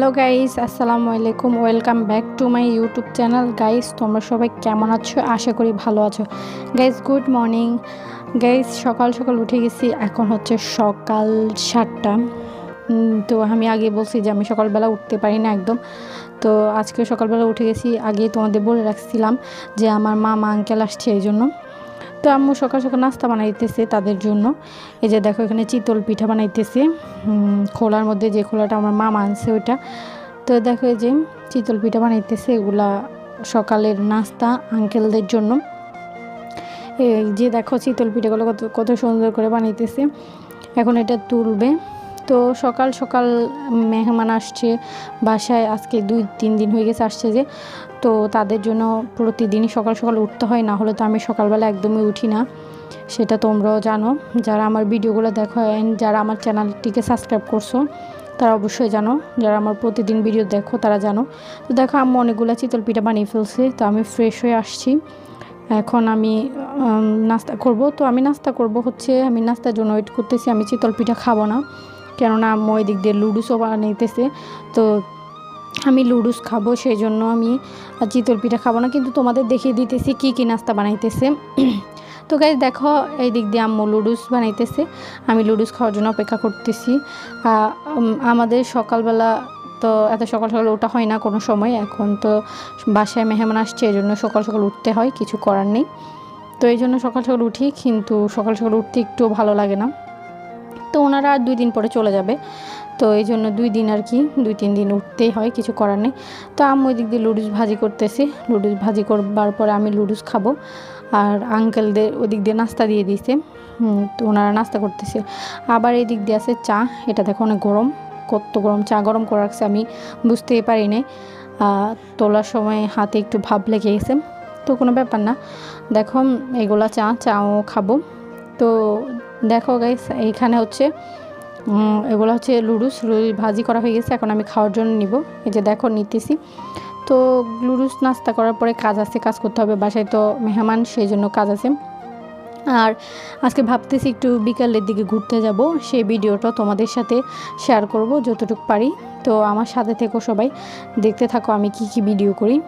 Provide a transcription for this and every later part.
Hello guys, আসসালামু আলাইকুম। Welcome back to my YouTube channel. Guys, তোমরা সবাই কেমন আছো? আশা করি ভালো আছো। Guys, good morning. গাইস, সকাল সকাল উঠে গেছি। এখন হচ্ছে সকাল 7টা। তো আমি আগে বলছি যে আমি সকালবেলা উঠতে পারি না একদম। তো আজকে সকালবেলা উঠে গেছি। আগে তোমাদের বলে রাখছিলাম যে আমার মামা আঙ্কেল আসছে, এই জন্য। তো আম্মু সকাল সকাল নাস্তা বানাইতেছে তাদের জন্য। এই যে দেখো, এখানে চিতল পিঠা বানাইতেছে খোলার মধ্যে, যে খোলাটা আমার মামা আনছে ওইটা। তো দেখো, এই যে চিতল পিঠা বানাইতেছে, এগুলা সকালের নাস্তা আঙ্কেলদের জন্য। এই যে দেখো, চিতল পিঠাগুলো কত কত সুন্দর করে বানাইতেছে। এখন এটা তুলবে। তো সকাল সকাল মেহমান আসছে বাসায়। আজকে 2-3 দিন হয়ে গেছে আসছে যে। তো তাদের জন্য প্রতিদিনই সকাল সকাল উঠতে হয়, না হলে তো আমি সকালবেলা একদমই উঠি না। সেটা তোমরাও জানো, যারা আমার ভিডিওগুলো দেখো অ্যান্ড যারা আমার চ্যানেলটিকে সাবস্ক্রাইব করছো তারা অবশ্যই জানো। যারা আমার প্রতিদিন ভিডিও দেখো তারা জানো। তো দেখো, আম্মু অনেকগুলো চিতল পিঠা বানিয়ে ফেলছে। তো আমি ফ্রেশ হয়ে আসছি। এখন আমি নাস্তা করব। তো আমি নাস্তা করব হচ্ছে, আমি নাস্তার জন্য ওয়েট করতেছি। আমি চিতল পিঠা খাবো না, কেননা আম্মু ওই দিক দিয়ে লুডুসও বানাইতেছে। তো আমি লুডুস খাবো, সেই জন্য আমি চিতল পিঠা খাবো না। কিন্তু তোমাদের দেখিয়ে দিতেছি কী নাস্তা বানাইতেছে। তো গাইস দেখো, এই দিক দিয়ে আম্মু লুডুস বানাইতেছে। আমি লুডুস খাওয়ার জন্য অপেক্ষা করতেছি। আমাদের সকালবেলা তো এত সকাল সকাল ওঠা হয় না কোনো সময়। এখন তো বাসায় মেহমান আসছে, এই জন্য সকাল সকাল উঠতে হয়, কিছু করার নেই। তো এই জন্য সকাল সকাল উঠি, কিন্তু সকাল সকাল উঠতে একটু ভালো লাগে না। তো ওনারা আর 2 দিন পরে চলে যাবে। তো এই জন্য 2 দিন আর কি, 2-3 দিন উঠতেই হয়, কিছু করার নেই। তো আম্মু ওই দিক দিয়ে লুডুস ভাজি করতেছি। লুডুস ভাজি করবার পরে আমি লুডুস খাবো। আর আঙ্কেলদের ওই দিক দিয়ে নাস্তা দিয়ে দিয়েছে। তো ওনারা নাস্তা করতেছে। আবার এই দিক দিয়ে আছে চা। এটা দেখো, অনেক গরম, কত গরম চা গরম করে রাখছে, আমি বুঝতেই পারি নাই। তোলার সময় হাতে একটু ভাব লেগে গেছে, তো কোনো ব্যাপার না। দেখো, এগুলা চাও খাবো। তো দেখো গাইস, এইখানে হচ্ছে এগুলো হচ্ছে লুডুস ভাজি করা হয়ে গেছে। এখন আমি খাওয়ার জন্য নিব। এই যে দেখো, নিতেছি। তো লুডুস নাস্তা করার পরে কাজ আছে, কাজ করতে হবে বাসায়, তো মেহমান, সেই জন্য কাজ আছে। আর আজকে ভাবতেছি একটু বিকালের দিকে ঘুরতে যাব, সেই ভিডিওটা তোমাদের সাথে শেয়ার করব যতটুকু পারি। তো আমার সাথে থেকো, সবাই দেখতে থাকো আমি কি ভিডিও করি।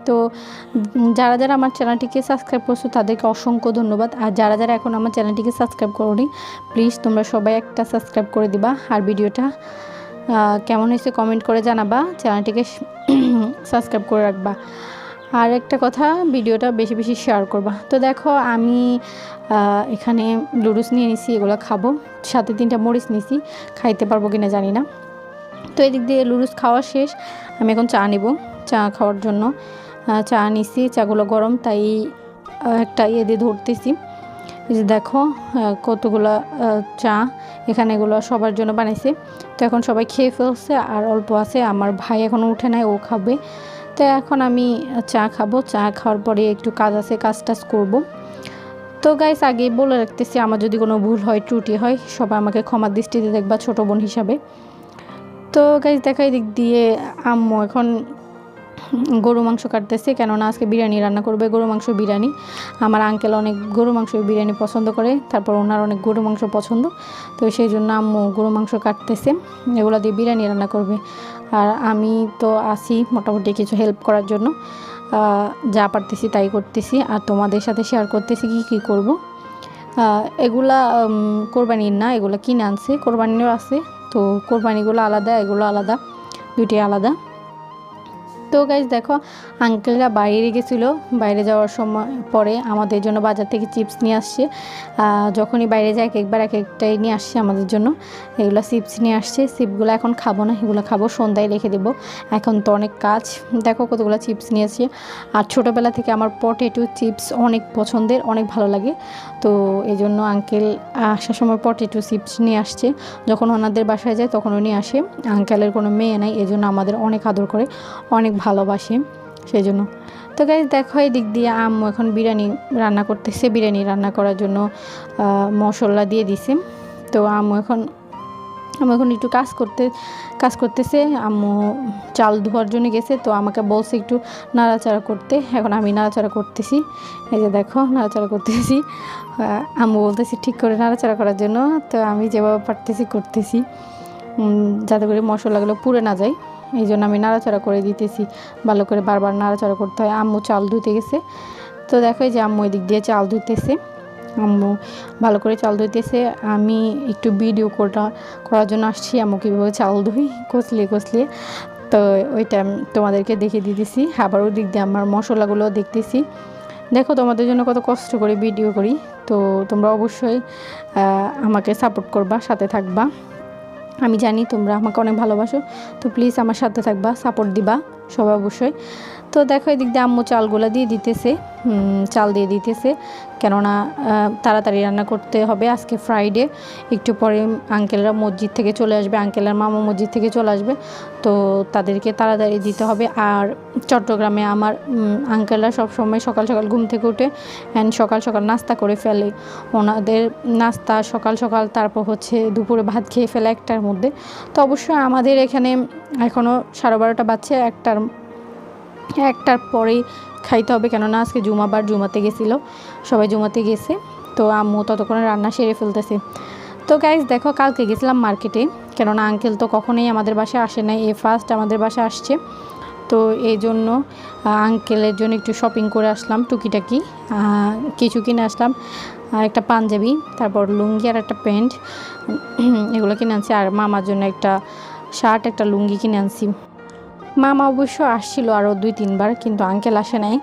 তো যারা যারা আমার চ্যানেলটিকে সাবস্ক্রাইব করছো তাদেরকে অসংখ্য ধন্যবাদ। আর যারা যারা এখন আমার চ্যানেলটিকে সাবস্ক্রাইব করোনি, প্লিজ তোমরা সবাই একটা সাবস্ক্রাইব করে দিবা। আর ভিডিওটা কেমন হয়েছে কমেন্ট করে জানাবা, চ্যানেলটিকে সাবস্ক্রাইব করে রাখবা। আর একটা কথা, ভিডিওটা বেশি বেশি শেয়ার করবা। তো দেখো, আমি এখানে লুডুস নিয়ে নিছি, এগুলো খাবো। সাথে 3টা মরিচ নিছি, খাইতে পারবো কিনা জানি না। তো এদিক দিয়ে লুডুস খাওয়া শেষ। আমি এখন চা নিব, চা খাওয়ার জন্য চা নিছি। চাগুলো গরম, তাই একটা দিয়ে ধরতেছি। এই যে দেখো, কতগুলো চা এখানে, এগুলো সবার জন্য বানাইছে। তো এখন সবাই খেয়ে ফেলছে, আর অল্প আছে। আমার ভাই এখনও উঠে নাই, ও খাবে। তো এখন আমি চা খাবো। চা খাওয়ার পরে একটু কাজ আছে, কাজ টাজ করবো। তো গাইস, আগেই বলে রাখতেছি, আমার যদি কোনো ভুল হয়, ত্রুটি হয়, সবাই আমাকে ক্ষমার দৃষ্টিতে দেখবা, ছোটো বোন হিসাবে। তো গাইস দেখা, এই দিক দিয়ে আম্মু এখন গরু মাংস কাটতেছে, কেননা আজকে বিরিয়ানি রান্না করবে, গরু মাংস বিরিয়ানি। আমার আঙ্কেল অনেক গরু মাংস বিরিয়ানি পছন্দ করে, তারপর ওনার অনেক গরু মাংস পছন্দ। তো সেই জন্য আম্মু গরু মাংস কাটতেছে, এগুলো দিয়ে বিরিয়ানি রান্না করবে। আর আমি তো আসি মোটামুটি কিছু হেল্প করার জন্য, যা পারতেছি তাই করতেছি। আর তোমাদের সাথে শেয়ার করতেছি কি করব। এগুলা কোরবানির না, এগুলো কিনে আনছে, কোরবানিরও আছে। তো কোরবানিগুলো আলাদা, এগুলো আলাদা, দুইটাই আলাদা। তো গাইজ দেখো, আঙ্কেলরা বাইরে গেছিলো, বাইরে যাওয়ার সময় পরে আমাদের জন্য বাজার থেকে চিপস নিয়ে আসছে। যখনই বাইরে যায় একবার এক একটাই নিয়ে আসছে আমাদের জন্য। এগুলো চিপস নিয়ে আসছে। চিপসগুলো এখন খাবো না, এগুলো খাবো সন্ধ্যায় রেখে দেবো। এখন তো অনেক কাজ। দেখো কতগুলো চিপস নিয়ে আসছে। আর ছোটোবেলা থেকে আমার পটেটো চিপস অনেক পছন্দের, অনেক ভালো লাগে। তো এই জন্য আঙ্কেল আসার সময় পটেটো চিপস নিয়ে আসছে। যখন ওনাদের বাসায় যায় তখনও নিয়ে আসে। আঙ্কেলের কোনো মেয়ে নাই, এই জন্য আমাদের অনেক আদর করে, অনেক ভালোবাসে, সেই জন্য। তো গাইজ দেখো, এই দিক দিয়ে আম্মু এখন বিরিয়ানি রান্না করতেছে। বিরিয়ানি রান্না করার জন্য মশলা দিয়ে দিছে। তো আম্মু এখন একটু কাজ করতেছে। আম্মু চাল ধোয়ার জন্য গেছে, তো আমাকে বলছে একটু নাড়াচাড়া করতে। এখন আমি নাড়াচাড়া করতেছি। এই যে দেখো, নাড়াচাড়া করতেছি। আম্মু বলতেছি ঠিক করে নাড়াচাড়া করার জন্য। তো আমি যেভাবে পারতেছি করতেছি, যাতে করে মশলাগুলো পুড়ে না যায়। এই জন্য আমি নাড়াচাড়া করে দিতেছি, ভালো করে বারবার নাড়াচাড়া করতে হয়। আম্মু চাল ধুতে গেছে, তো দেখো যে আম্মু এদিক দিয়ে চাল ধুতেছে, আম্মু ভালো করে চাল ধুইতেছে। আমি একটু ভিডিও করার জন্য আসছি আম্মু কীভাবে চাল ধুই কচলিয়ে, তো ওইটা তোমাদেরকে দেখিয়ে দিতেছি। আবার ওই দিক দিয়ে আমার মশলাগুলো দেখতেছি। দেখো তোমাদের জন্য কত কষ্ট করে ভিডিও করি, তো তোমরা অবশ্যই আমাকে সাপোর্ট করবা, সাথে থাকবা। আমি জানি তোমরা আমাকে অনেক ভালোবাসো, তো প্লিজ আমার সাথে থাকবা, সাপোর্ট দিবা সবাই অবশ্যই। তো দেখো এদিক দিয়ে আম্মু চালগুলো দিয়ে দিতেছে, চাল দিয়ে দিতেছে, কেননা তাড়াতাড়ি রান্না করতে হবে। আজকে ফ্রাইডে, একটু পরে আঙ্কেলরা মসজিদ থেকে চলে আসবে, আঙ্কেল আর মামা মসজিদ থেকে চলে আসবে, তো তাদেরকে তাড়াতাড়ি দিতে হবে। আর চট্টগ্রামে আমার আঙ্কেলরা সবসময় সকাল সকাল ঘুম থেকে উঠে অ্যান্ড সকাল সকাল নাস্তা করে ফেলে। ওনাদের নাস্তা সকাল সকাল, তারপর হচ্ছে দুপুরে ভাত খেয়ে ফেলে 1টার মধ্যে। তো অবশ্যই আমাদের এখানে এখনও 12:30 বাজছে, 1টার পরেই খাইতে হবে, কেননা আজকে জুমাবার, জুমাতে গেছিলো সবাই, জুমাতে গেছে, তো আম্মু ততক্ষণে রান্না সেরে ফেলতেছে। তো গাইজ দেখো কালকে গেছিলাম মার্কেটে, কেননা আঙ্কেল তো কখনোই আমাদের বাসায় আসে নাই, এই ফার্স্ট আমাদের বাসায় আসছে। তো এই জন্য আঙ্কেলের জন্য একটু শপিং করে আসলাম, টুকিটাকি কিছু কিনে আসলাম, একটা পাঞ্জাবি, তারপর লুঙ্গি আর একটা প্যান্ট, এগুলো কিনে আনছি। আর মামার জন্য একটা শার্ট, একটা লুঙ্গি কিনে আনছি। মামা অবশ্য আসছিল আরও 2-3 বার, কিন্তু আঙ্কেল আসে নাই।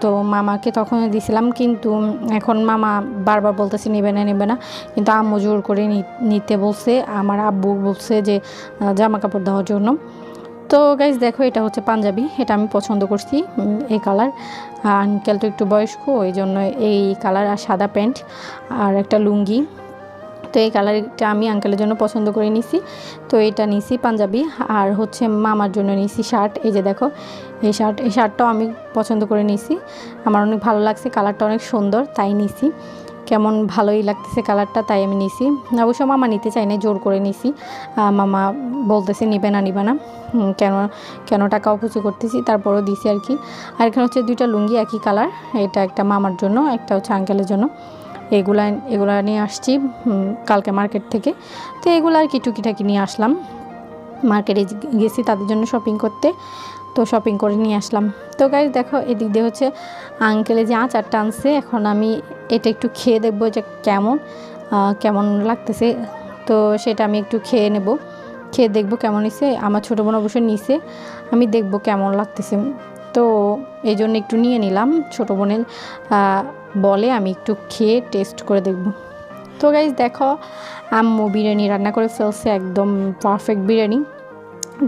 তো মামাকে তখন দিয়েছিলাম, কিন্তু এখন মামা বারবার বলতেছে নেবে না, কিন্তু আম্মু জোর করে নিতে বলছে, আমার আব্বু বলছে যে জামা কাপড় দেওয়ার জন্য। তো গাইজ দেখো এটা হচ্ছে পাঞ্জাবি, এটা আমি পছন্দ করছি, এই কালার। আঙ্কেল তো একটু বয়স্ক, এই জন্য এই কালার, আর সাদা প্যান্ট আর একটা লুঙ্গি। তো এই কালারটা আমি আঙ্কেলের জন্য পছন্দ করে নিছি, তো এটা নিছি পাঞ্জাবি। আর হচ্ছে মামার জন্য নিছি শার্ট, এই যে দেখো এই শার্টটাও আমি পছন্দ করে নিছি, আমার অনেক ভালো লাগছে, কালারটা অনেক সুন্দর, তাই নিছি। কেমন ভালোই লাগতেছে কালারটা, তাই আমি নিছি। অবশ্য মামা নিতে চাই না, জোর করে নিছি। মামা বলতেছে নিবে না, কেন টাকা অপচয় করতেছি, তারপরও দিছি আর কি। আর এখানে হচ্ছে 2টা লুঙ্গি একই কালার, এটা একটা মামার জন্য, একটা হচ্ছে আঙ্কেলের জন্য। এগুলা নিয়ে আসছি কালকে মার্কেট থেকে। তো এগুলো আর কি টুকিটাকি নিয়ে আসলাম, মার্কেটে গেছি তাদের জন্য শপিং করতে, তো শপিং করে নিয়ে আসলাম। তো গাইজ দেখো এদিক দিয়ে হচ্ছে আঙ্কেলে যে আচারটা আনছে, এখন আমি এটা একটু খেয়ে দেখবো যে কেমন লাগতেছে, তো সেটা আমি একটু খেয়ে দেখবো কেমন হয়েছে। আমার ছোটো বোন অবশ্যই নিছে, আমি দেখবো কেমন লাগতেছে, তো এই জন্য একটু নিয়ে নিলাম। ছোটো বোনের বলে আমি একটু খেয়ে টেস্ট করে দেখব। তো গাইজ দেখো আম্মু বিরিয়ানি রান্না করে ফেলছে, একদম পারফেক্ট বিরিয়ানি।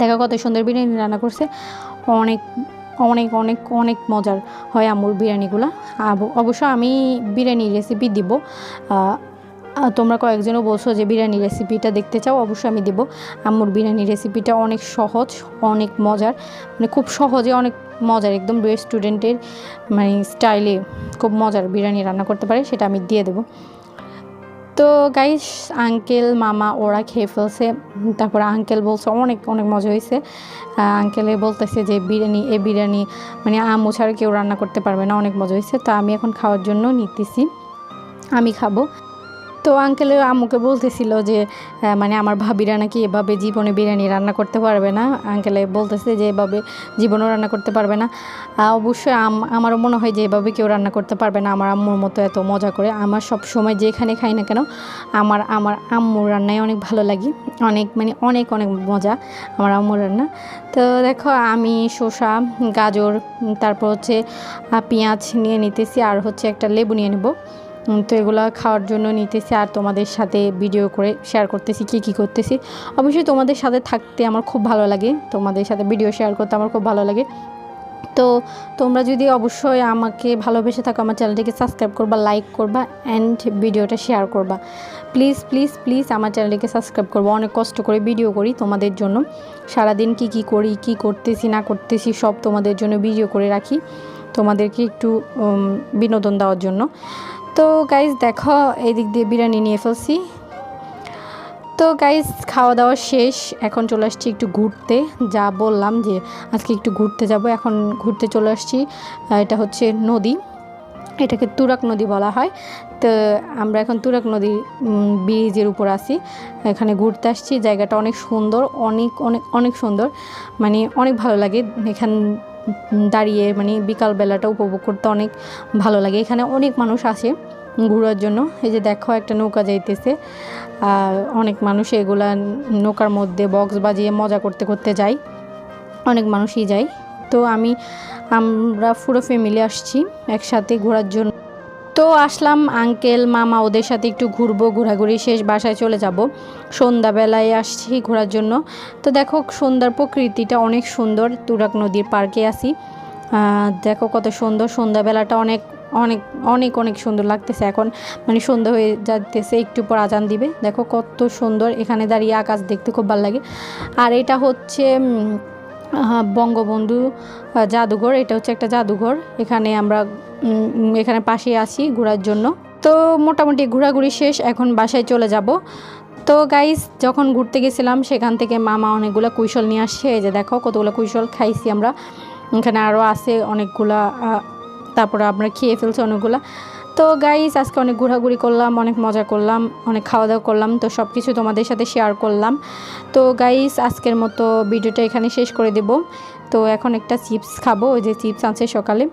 দেখো কত সুন্দর বিরিয়ানি রান্না করছে, অনেক অনেক অনেক অনেক মজার হয় আম্মুর বিরিয়ানিগুলো। অবশ্য আমি বিরিয়ানির রেসিপি দিব, তোমরা কয়েকজনও বলছো যে বিরিয়ানি রেসিপিটা দেখতে চাও, অবশ্যই আমি দেবো। আম্মুর বিরিয়ানি রেসিপিটা অনেক সহজ, অনেক মজার, মানে খুব সহজে অনেক মজার, একদম রেস্টুরেন্টের মানে স্টাইলে খুব মজার বিরিয়ানি রান্না করতে পারে, সেটা আমি দিয়ে দেবো। তো গাইস আঙ্কেল মামা ওরা খেয়ে ফেলছে, তারপর আঙ্কেল বলছে অনেক অনেক মজা হয়েছে। আঙ্কেলে বলতেছে যে বিরিয়ানি মানে আম্মু ছাড়া কেউ রান্না করতে পারবে না, অনেক মজা হয়েছে। তো আমি এখন খাওয়ার জন্য নিতেছি, আমি খাবো। তো আঙ্কেলের আম্মুকে বলতেছিল যে মানে আমার ভাবিরা নাকি এভাবে জীবনে বিরিয়ানি রান্না করতে পারবে না, আঙ্কেলে বলতেছে যে এভাবে জীবনেও রান্না করতে পারবে না। অবশ্যই আমারও মনে হয় যে এভাবে কেউ রান্না করতে পারবে না আমার আম্মুর মতো এত মজা করে। আমার সব সময় যেখানে খাই না কেন আমার আম্মুর রান্নায় অনেক ভালো লাগে, অনেক মানে অনেক অনেক মজা আমার আম্মুর রান্না। তো দেখো আমি শসা, গাজর, তারপর হচ্ছে পেঁয়াজ নিয়ে নিতেছি, আর হচ্ছে একটা লেবু নিয়ে নেব। তো এগুলো খাওয়ার জন্য নিতেছি, আর তোমাদের সাথে ভিডিও করে শেয়ার করতেছি কী করতেছি। অবশ্যই তোমাদের সাথে থাকতে আমার খুব ভালো লাগে, তোমাদের সাথে ভিডিও শেয়ার করতে আমার খুব ভালো লাগে। তো তোমরা যদি অবশ্যই আমাকে ভালোবেসে থাকো, আমার চ্যানেলটিকে সাবস্ক্রাইব করবা, লাইক করবা অ্যান্ড ভিডিওটা শেয়ার করবা। প্লিজ প্লিজ প্লিজ আমার চ্যানেলটিকে সাবস্ক্রাইব করবো, অনেক কষ্ট করে ভিডিও করি তোমাদের জন্য, সারাদিন কী করি, কী করতেছি না করতেছি সব তোমাদের জন্য ভিডিও করে রাখি, তোমাদেরকে একটু বিনোদন দেওয়ার জন্য। তো গাইজ দেখো এদিক দিয়ে বিরিয়ানি নিয়ে ফেলছি। তো গাইজ খাওয়া দাওয়া শেষ, এখন চলে আসছি একটু ঘুরতে, যা বললাম যে আজকে একটু ঘুরতে যাব, এখন ঘুরতে চলে আসছি। এটা হচ্ছে নদী, এটাকে তুরাগ নদী বলা হয়। তো আমরা এখন তুরাগ নদীর ব্রিজের উপর আছি, এখানে ঘুরতে আসছি। জায়গাটা অনেক সুন্দর, অনেক অনেক অনেক সুন্দর, মানে অনেক ভালো লাগে এখান দাঁড়িয়ে, মানে বিকালবেলাটা উপভোগ করতে অনেক ভালো লাগে। এখানে অনেক মানুষ আসে ঘোরার জন্য। এই যে দেখো একটা নৌকা যাইতেছে, অনেক মানুষ এগুলা নৌকার মধ্যে বক্স বাজিয়ে মজা করতে করতে যায়, অনেক মানুষই যায়। তো আমরা পুরো ফ্যামিলি আসছি একসাথে ঘোরার জন্য। তো আসলাম আঙ্কেল মামা ওদের সাথে একটু ঘুরবো, ঘোরাঘুরি শেষ বাসায় চলে যাব। সন্ধ্যাবেলায় আসছি ঘোরার জন্য। তো দেখো সন্ধ্যার প্রকৃতিটা অনেক সুন্দর, তুরাগ নদীর পার্কে আসি। দেখো কত সুন্দর, সন্ধ্যাবেলাটা অনেক অনেক অনেক অনেক সুন্দর লাগতেছে। এখন মানে সন্ধ্যা হয়ে যাচ্ছে, একটু পর আজান দিবে। দেখো কত সুন্দর, এখানে দাঁড়িয়ে আকাশ দেখতে খুব ভালো লাগে। আর এটা হচ্ছে বঙ্গবন্ধু জাদুঘর, এটা হচ্ছে একটা জাদুঘর। এখানে আমরা এখানে পাশে আসি ঘোরার জন্য। তো মোটামুটি ঘোরাঘুরি শেষ, এখন বাসায় চলে যাব। তো গাইস যখন ঘুরতে গেছিলাম সেখান থেকে মামা অনেকগুলো কুইশল নিয়ে আসছে। এই যে দেখো কতগুলো কুইশল খাইছি আমরা, এখানে আরও আছে অনেকগুলা, তারপরে আমরা খেয়ে ফেলছি অনেকগুলা। তো গাইস আজকে অনেক ঘোরাঘুরি করলাম, অনেক মজা করলাম, অনেক খাওয়া দাওয়া করলাম, তো সব কিছু তোমাদের সাথে শেয়ার করলাম। তো গাইস আজকের মতো ভিডিওটা এখানে শেষ করে দেব। তো এখন একটা চিপস খাবো, ওই যে চিপস আছে সকালে।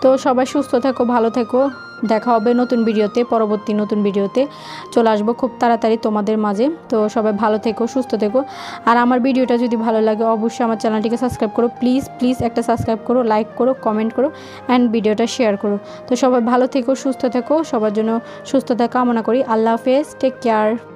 তো সবাই সুস্থ থেকো, ভালো থেকো, দেখা হবে নতুন ভিডিওতে, পরবর্তী নতুন ভিডিওতে চলে আসবো খুব তাড়াতাড়ি তোমাদের মাঝে। তো সবাই ভালো থেকো, সুস্থ থেকো। আর আমার ভিডিওটা যদি ভালো লাগে অবশ্যই আমার চ্যানেলটিকে সাবস্ক্রাইব করো, প্লিজ প্লিজ একটা সাবস্ক্রাইব করো, লাইক করো, কমেন্ট করো অ্যান্ড ভিডিওটা শেয়ার করো। তো সবাই ভালো থেকো, সুস্থ থেকো, সবার জন্য সুস্থতা কামনা করি। আল্লাহ হাফেজ, টেক কেয়ার।